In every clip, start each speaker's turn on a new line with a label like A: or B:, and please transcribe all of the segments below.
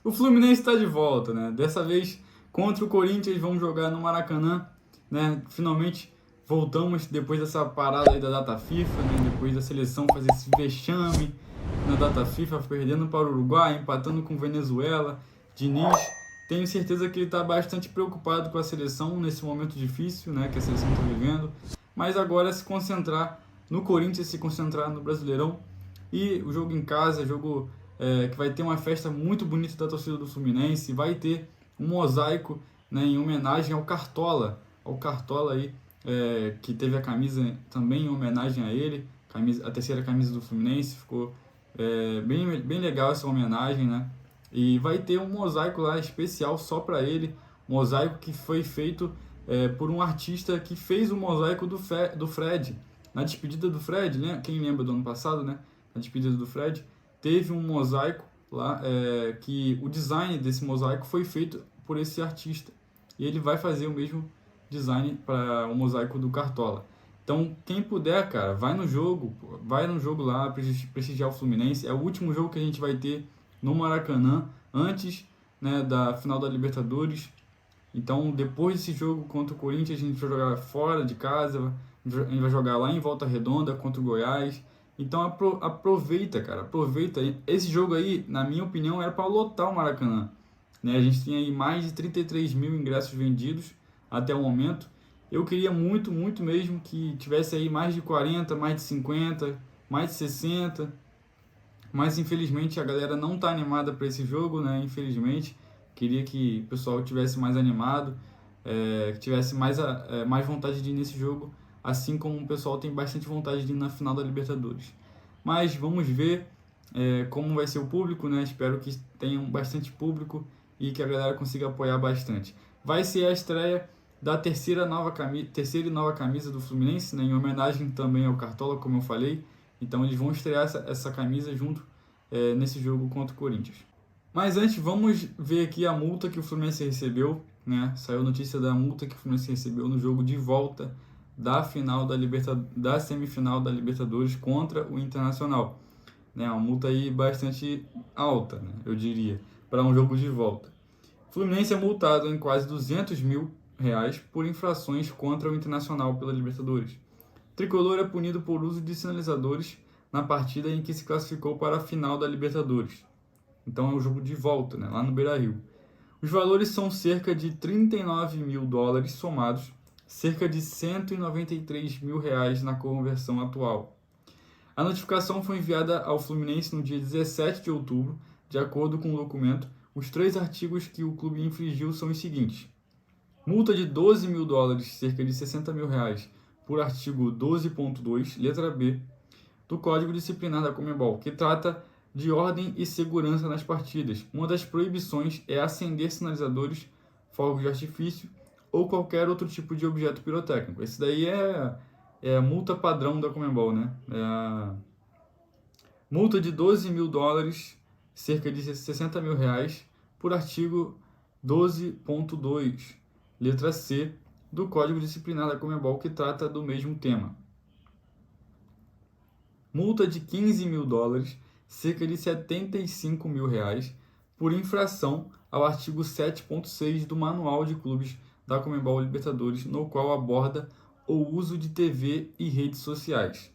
A: O Fluminense está de volta, né? Dessa vez contra o Corinthians, vamos jogar no Maracanã, né? Finalmente voltamos depois dessa parada aí da data FIFA, né? Depois da seleção fazer esse vexame na data FIFA, perdendo para o Uruguai, empatando com Venezuela. Diniz, tenho certeza que ele está bastante preocupado com a seleção nesse momento difícil, né? Que a seleção está vivendo. Mas agora é se concentrar no Corinthians, se concentrar no Brasileirão e o jogo em casa, jogo que vai ter uma festa muito bonita da torcida do Fluminense, vai ter um mosaico, né, em homenagem ao Cartola aí, que teve a camisa também em homenagem a ele, a terceira camisa do Fluminense, ficou bem legal essa homenagem, né? E vai ter um mosaico lá especial só para ele, mosaico que foi feito por um artista que fez o mosaico do Fred, na despedida do Fred, né? Quem lembra do ano passado, né? Na despedida do Fred, teve um mosaico lá, que o design desse mosaico foi feito por esse artista. E ele vai fazer o mesmo design para o mosaico do Cartola. Então, quem puder, cara, vai no jogo lá, prestigiar o Fluminense. É o último jogo que a gente vai ter no Maracanã, antes, né, da final da Libertadores. Então, depois desse jogo contra o Corinthians, a gente vai jogar fora de casa, a gente vai jogar lá em Volta Redonda contra o Goiás. Então, aproveita, cara, aproveita. Esse jogo aí, na minha opinião, era para lotar o Maracanã, né? A gente tem aí mais de 33 mil ingressos vendidos até o momento. Eu queria muito, muito mesmo que tivesse aí mais de 40, mais de 50, mais de 60, mas infelizmente a galera não está animada para esse jogo, né? Infelizmente, queria que o pessoal tivesse mais animado, que tivesse mais vontade de ir nesse jogo, assim como o pessoal tem bastante vontade de ir na final da Libertadores. Mas vamos ver como vai ser o público, né? Espero que tenham bastante público e que a galera consiga apoiar bastante. Vai ser a estreia da terceira e nova camisa do Fluminense, né? Em homenagem também ao Cartola, como eu falei. Então eles vão estrear essa camisa junto nesse jogo contra o Corinthians. Mas antes, vamos ver aqui a multa que o Fluminense recebeu, né? Saiu notícia da multa que o Fluminense recebeu no jogo de volta da semifinal da Libertadores contra o Internacional, né? Uma multa aí bastante alta, né? Eu diria, para um jogo de volta. O Fluminense é multado em quase 200 mil reais por infrações contra o Internacional pela Libertadores. Tricolor é punido por uso de sinalizadores na partida em que se classificou para a final da Libertadores. Então é um jogo de volta, né, lá no Beira-Rio. Os valores são cerca de 39 mil dólares somados, cerca de 193 mil reais na conversão atual. A notificação foi enviada ao Fluminense no dia 17 de outubro. De acordo com o documento, os 3 artigos que o clube infringiu são os seguintes: multa de 12 mil dólares, cerca de 60 mil reais, por artigo 12.2, letra B, do Código Disciplinar da Conmebol, que trata de ordem e segurança nas partidas. Uma das proibições é acender sinalizadores, fogos de artifício ou qualquer outro tipo de objeto pirotécnico. Esse daí é a multa padrão da Conmebol, né? É a multa de 12 mil dólares, cerca de 60 mil reais, por artigo 12.2, letra C, do Código Disciplinar da Conmebol, que trata do mesmo tema. Multa de 15 mil dólares, cerca de 75 mil reais, por infração ao artigo 7.6 do Manual de Clubes da Conmebol Libertadores, no qual aborda o uso de TV e redes sociais.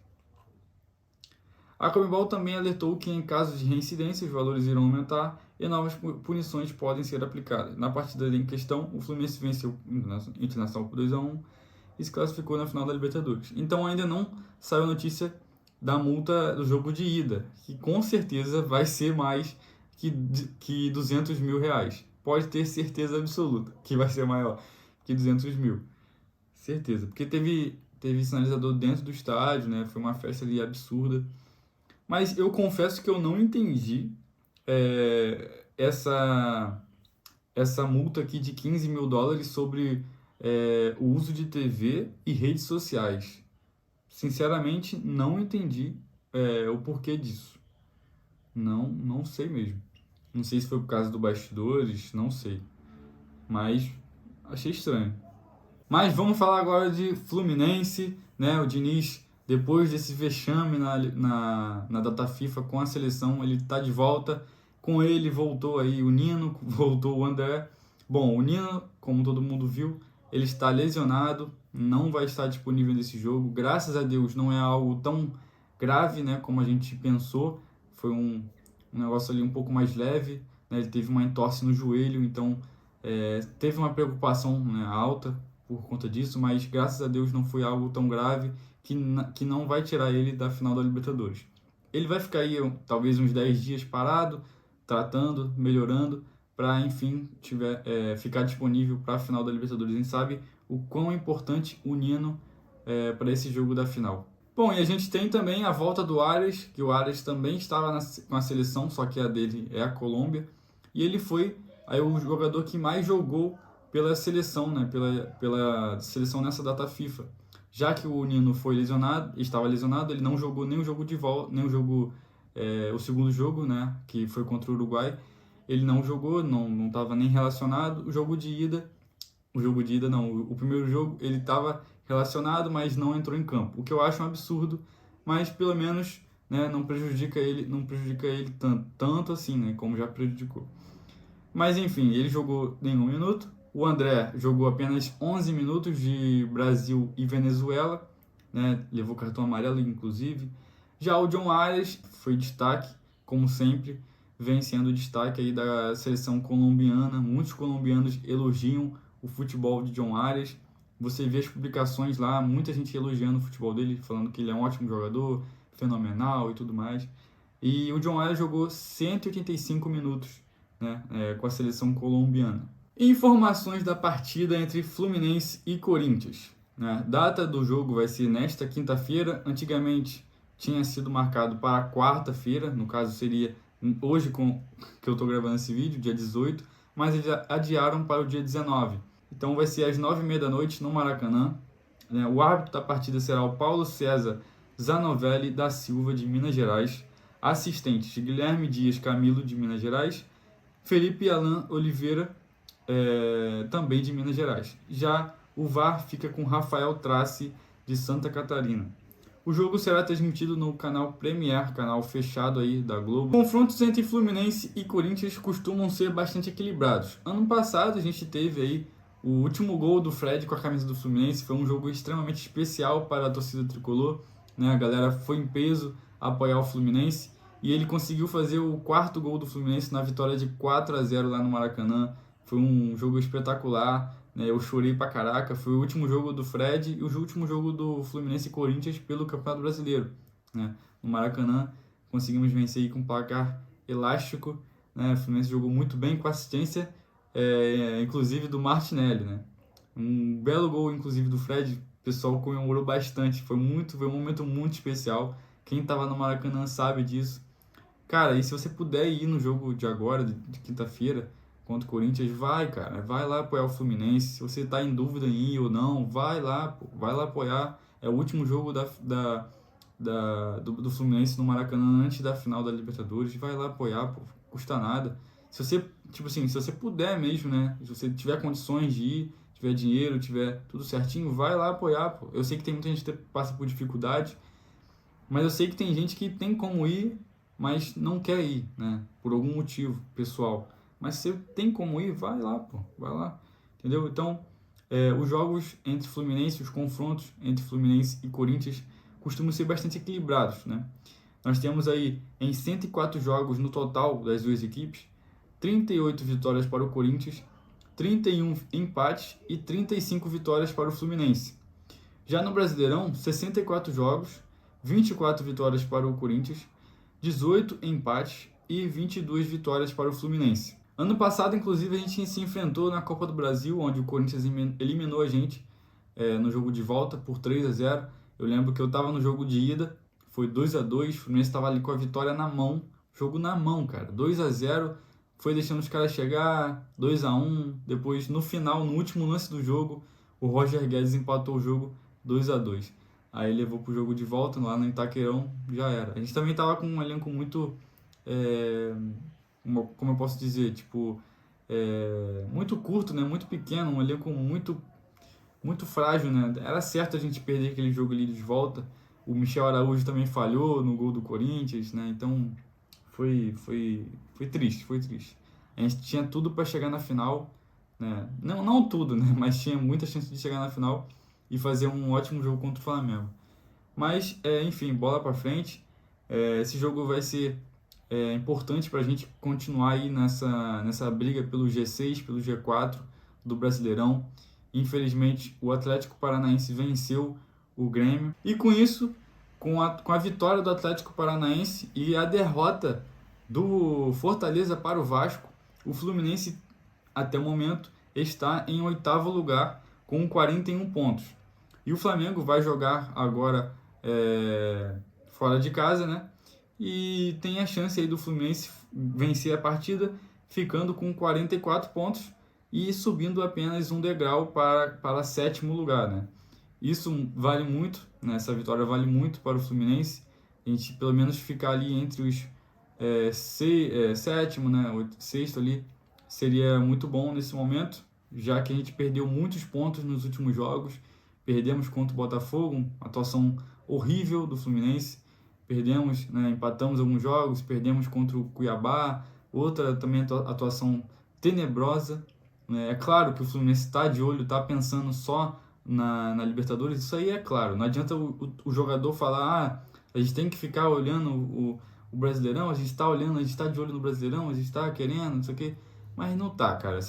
A: A Conmebol também alertou que, em caso de reincidência, os valores irão aumentar e novas punições podem ser aplicadas. Na partida em questão, o Fluminense venceu o Internacional por 2-1 e se classificou na final da Libertadores. Então ainda não saiu notícia da multa do jogo de ida, que com certeza vai ser mais que 200 mil reais. Pode ter certeza absoluta que vai ser maior que 200 mil. Certeza, porque teve sinalizador dentro do estádio, né? Foi uma festa ali absurda. Mas eu confesso que eu não entendi essa multa aqui de 15 mil dólares sobre o uso de TV e redes sociais. Sinceramente, não entendi o porquê disso. Não sei mesmo. Não sei se foi por causa do bastidores, não sei. Mas achei estranho. Mas vamos falar agora de Fluminense, né? O Diniz, depois desse vexame na data FIFA com a seleção, ele está de volta. Com ele voltou aí o Nino, voltou o André. Bom, o Nino, como todo mundo viu, ele está lesionado, não vai estar disponível nesse jogo. Graças a Deus não é algo tão grave, né, como a gente pensou. Foi um negócio ali um pouco mais leve, né? Ele teve uma entorse no joelho, então teve uma preocupação, né, alta por conta disso, mas graças a Deus não foi algo tão grave que não vai tirar ele da final da Libertadores. Ele vai ficar aí talvez uns 10 dias parado, tratando, melhorando, para enfim ficar disponível para a final da Libertadores. A gente sabe o quão importante o Nino para esse jogo da final. Bom, e a gente tem também a volta do Arias, que o Arias também estava com a seleção, só que a dele é a Colômbia, e ele foi aí o jogador que mais jogou pela seleção, né, pela seleção nessa data FIFA. Já que o Nino estava lesionado, ele não jogou nem o jogo de volta, nem o jogo, o segundo jogo, né, que foi contra o Uruguai. Ele não jogou, não estava nem relacionado. O jogo de ida não, o primeiro jogo ele estava relacionado, mas não entrou em campo. O que eu acho um absurdo, mas pelo menos, né, não prejudica ele tanto assim, né, como já prejudicou. Mas enfim, ele jogou nenhum minuto. O André jogou apenas 11 minutos de Brasil e Venezuela, né? Levou cartão amarelo, inclusive. Já o John Arias foi destaque, como sempre, vem sendo destaque aí da seleção colombiana. Muitos colombianos elogiam o futebol de John Arias. Você vê as publicações lá, muita gente elogiando o futebol dele, falando que ele é um ótimo jogador, fenomenal e tudo mais. E o John Arias jogou 185 minutos, né, com a seleção colombiana. Informações da partida entre Fluminense e Corinthians, né? Data do jogo vai ser nesta quinta-feira. Antigamente tinha sido marcado para quarta-feira, no caso seria hoje que eu estou gravando esse vídeo, dia 18, mas eles adiaram para o dia 19. Então vai ser às 9h30 da noite no Maracanã. Né? O árbitro da partida será o Paulo César Zanovelli da Silva, de Minas Gerais. Assistentes: Guilherme Dias Camilo, de Minas Gerais. Felipe Alan Oliveira, também de Minas Gerais. Já o VAR fica com Rafael Trace, de Santa Catarina. O jogo será transmitido no canal Premier, canal fechado aí da Globo. Confrontos entre Fluminense e Corinthians costumam ser bastante equilibrados. Ano passado a gente teve aí o último gol do Fred com a camisa do Fluminense. Foi um jogo extremamente especial para a torcida tricolor, né? A galera foi em peso apoiar o Fluminense e ele conseguiu fazer o quarto gol do Fluminense na vitória de 4-0 lá no Maracanã. Foi um jogo espetacular, né? Eu chorei pra caraca. Foi o último jogo do Fred e o último jogo do Fluminense e Corinthians pelo Campeonato Brasileiro, né? No Maracanã conseguimos vencer aí com um placar elástico, né? O Fluminense jogou muito bem com assistência, inclusive do Martinelli, né? Um belo gol, inclusive, do Fred. O pessoal comemorou bastante. Foi um momento muito especial. Quem estava no Maracanã sabe disso. Cara, e se você puder ir no jogo de agora, de quinta-feira, contra o Corinthians, vai, cara. Vai lá apoiar o Fluminense. Se você tá em dúvida em ir ou não, vai lá, pô. Vai lá apoiar. É o último jogo do Fluminense no Maracanã antes da final da Libertadores. Vai lá apoiar, pô. Custa nada. Se você, tipo assim, se você puder mesmo, né? Se você tiver condições de ir, tiver dinheiro, tiver tudo certinho, vai lá apoiar, pô. Eu sei que tem muita gente que passa por dificuldade, mas eu sei que tem gente que tem como ir, mas não quer ir, né? Por algum motivo pessoal. Mas se você tem como ir, vai lá, pô. Vai lá. Entendeu? Então, os jogos entre Fluminense, os confrontos entre Fluminense e Corinthians costumam ser bastante equilibrados, né? Nós temos aí, em 104 jogos no total das duas equipes, 38 vitórias para o Corinthians, 31 empates e 35 vitórias para o Fluminense. Já no Brasileirão, 64 jogos, 24 vitórias para o Corinthians, 18 empates e 22 vitórias para o Fluminense. Ano passado, inclusive, a gente se enfrentou na Copa do Brasil, onde o Corinthians eliminou a gente no jogo de volta por 3-0. Eu lembro que eu estava no jogo de ida, foi 2-2, o Fluminense estava ali com a vitória na mão, jogo na mão, cara, 2-0, foi deixando os caras chegar, 2-1, depois no final, no último lance do jogo, o Roger Guedes empatou o jogo 2-2. Aí levou pro jogo de volta, lá no Itaquerão, já era. A gente também tava com um elenco muito, como eu posso dizer, tipo, muito curto, né, muito pequeno, um elenco muito frágil, né? Era certo a gente perder aquele jogo ali de volta. O Michel Araújo também falhou no gol do Corinthians, né? Então foi triste, foi triste. A gente tinha tudo para chegar na final, né? Não tudo, né? Mas tinha muita chance de chegar na final e fazer um ótimo jogo contra o Flamengo. Mas, enfim, bola para frente. Esse jogo vai ser importante para a gente continuar aí nessa briga pelo G6, pelo G4 do Brasileirão. Infelizmente, o Atlético Paranaense venceu o Grêmio. E com isso, com a vitória do Atlético Paranaense e a derrota do Fortaleza para o Vasco, o Fluminense, até o momento, está em 8º lugar com 41 pontos. E o Flamengo vai jogar agora fora de casa, né? E tem a chance aí do Fluminense vencer a partida, ficando com 44 pontos e subindo apenas um degrau para 7º lugar, né? Isso vale muito, né? Essa vitória vale muito para o Fluminense. A gente pelo menos ficar ali entre os sétimo, né? Sexto ali seria muito bom nesse momento, já que a gente perdeu muitos pontos nos últimos jogos. Perdemos contra o Botafogo, uma atuação horrível do Fluminense. Perdemos, né, empatamos alguns jogos, perdemos contra o Cuiabá, outra também atuação tenebrosa. É claro que o Fluminense está de olho, está pensando só na Libertadores, isso aí é claro. Não adianta o jogador falar, a gente tem que ficar olhando o Brasileirão, a gente está olhando, a gente está de olho no Brasileirão, a gente está querendo, não sei o quê. Mas não tá, cara.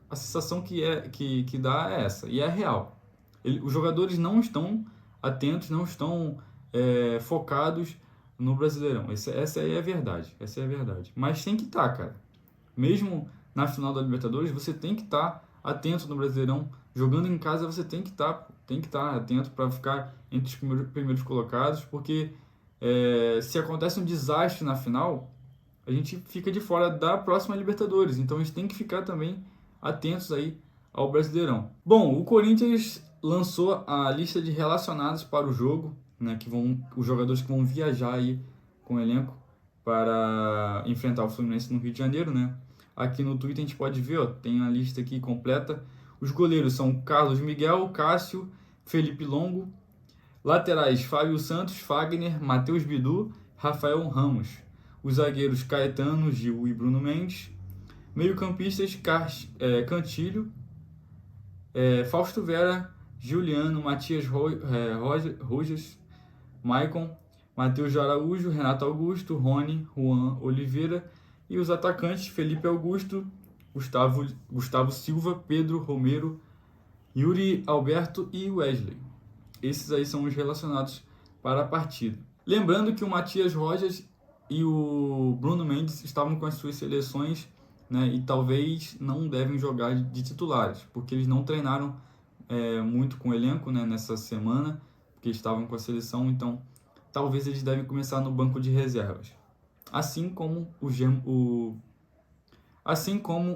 A: A sensação que dá é essa, e é real. Os jogadores não estão atentos, não estão focados no Brasileirão. Essa aí é a verdade. Essa é a verdade. Mas tem que estar, cara. Mesmo na final da Libertadores, você tem que estar atento no Brasileirão. Jogando em casa, você tem que estar atento para ficar entre os primeiros colocados, porque se acontece um desastre na final, a gente fica de fora da próxima Libertadores. Então a gente tem que ficar também atentos aí ao Brasileirão. Bom, o Corinthians lançou a lista de relacionados para o jogo, né, os jogadores que vão viajar aí com o elenco para enfrentar o Fluminense no Rio de Janeiro, né? Aqui no Twitter a gente pode ver, ó, tem a lista aqui completa. Os goleiros são Carlos Miguel, Cássio, Felipe Longo. Laterais, Fábio Santos, Fagner, Matheus Bidu, Rafael Ramos. Os zagueiros, Caetano, Gil e Bruno Mendes. Meio-campistas, Cantilho, Fausto Vera, Juliano, Matias Rojas, Maicon, Matheus de Araújo, Renato Augusto, Rony, Juan Oliveira. E os atacantes, Felipe Augusto, Gustavo Silva, Pedro Romero, Yuri Alberto e Wesley. Esses aí são os relacionados para a partida. Lembrando que o Matias Rojas e o Bruno Mendes estavam com as suas seleções, né, e talvez não devem jogar de titulares, porque eles não treinaram muito com o elenco, né, nessa semana, porque estavam com a seleção, então talvez eles devem começar no banco de reservas. Assim como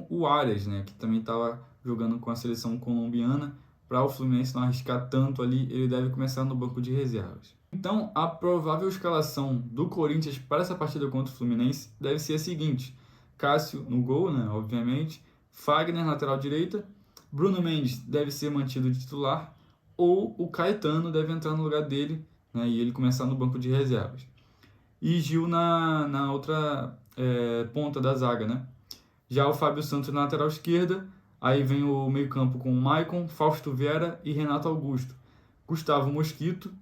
A: o Arias, né, que também estava jogando com a seleção colombiana. Para o Fluminense não arriscar tanto ali, ele deve começar no banco de reservas. Então, a provável escalação do Corinthians para essa partida contra o Fluminense deve ser a seguinte: Cássio no gol, né, obviamente, Fagner na lateral direita, Bruno Mendes deve ser mantido de titular, ou o Caetano deve entrar no lugar dele, né, e ele começar no banco de reservas. E Gil na outra ponta da zaga, né? Já o Fábio Santos na lateral esquerda. Aí vem o meio-campo com Maicon, Fausto Vera e Renato Augusto. Gustavo Mosquito,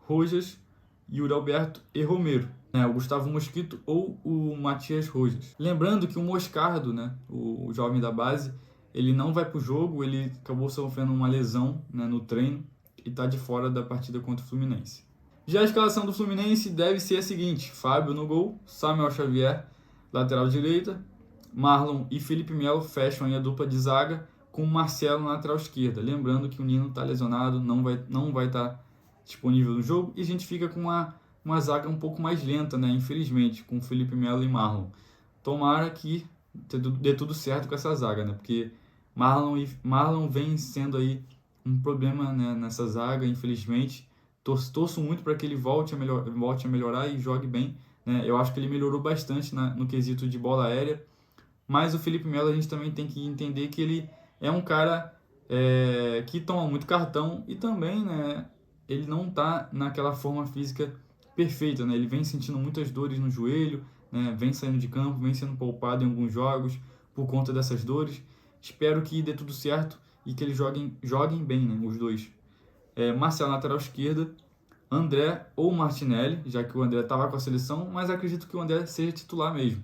A: Rojas, Yuri Alberto e Romero. O Gustavo Mosquito ou o Matias Rojas. Lembrando que o Moscardo, né, o jovem da base, ele não vai para o jogo, ele acabou sofrendo uma lesão, né, no treino e está de fora da partida contra o Fluminense. Já a escalação do Fluminense deve ser a seguinte: Fábio no gol, Samuel Xavier, lateral direita, Marlon e Felipe Melo fecham a dupla de zaga com o Marcelo na lateral esquerda. Lembrando que o Nino está lesionado, não vai estar disponível no jogo, e a gente fica com uma zaga um pouco mais lenta, né? Infelizmente, com Felipe Melo e Marlon. Tomara que dê tudo certo com essa zaga, né? Porque Marlon vem sendo aí um problema, né, nessa zaga, infelizmente. Torço muito para que ele volte a melhorar e jogue bem, né? Eu acho que ele melhorou bastante no quesito de bola aérea. Mas o Felipe Melo, a gente também tem que entender que ele é um cara que toma muito cartão e também, né, ele não está naquela forma física perfeita, né? Ele vem sentindo muitas dores no joelho, né? Vem saindo de campo, vem sendo poupado em alguns jogos por conta dessas dores. Espero que dê tudo certo e que eles joguem bem, né? Os dois. Marcelo, lateral esquerda, André ou Martinelli, já que o André estava com a seleção, mas acredito que o André seja titular mesmo,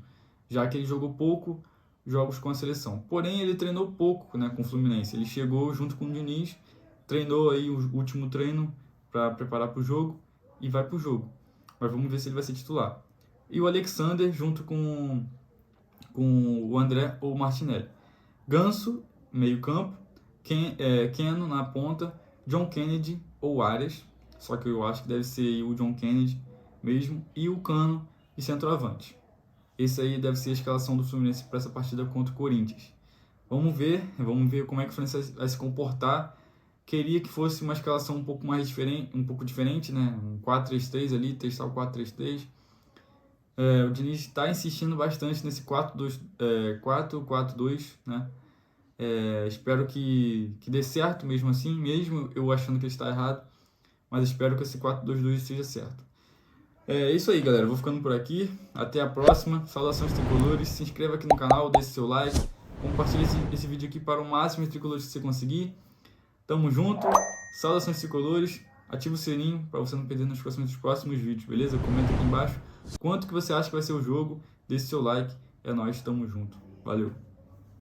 A: já que ele jogou pouco jogos com a seleção. Porém, ele treinou pouco, né, com o Fluminense. Ele chegou junto com o Diniz, treinou aí o último treino para preparar para o jogo e vai para o jogo. Mas vamos ver se ele vai ser titular. E o Alexander junto com o André ou o Martinelli. Ganso, meio campo, Keno na ponta, John Kennedy ou Arias, só que eu acho que deve ser o John Kennedy mesmo, e o Cano de centroavante. Esse aí deve ser a escalação do Fluminense para essa partida contra o Corinthians. Vamos ver como é que o Fluminense vai se comportar. Queria que fosse uma escalação um pouco mais diferente, né? Um 4-3-3 ali, testar o 4-3-3. O Diniz está insistindo bastante nesse 4-4-2, né? Espero que dê certo mesmo assim, mesmo eu achando que ele está errado, mas espero que esse 4-2-2 seja certo. É isso aí, galera. Vou ficando por aqui. Até a próxima. Saudações tricolores. Se inscreva aqui no canal, deixe seu like. Compartilhe esse vídeo aqui para o máximo de tricolores que você conseguir. Tamo junto. Saudações tricolores. Ativa o sininho para você não perder nos próximos vídeos, beleza? Comenta aqui embaixo quanto que você acha que vai ser o jogo. Deixe seu like. É nóis, tamo junto. Valeu.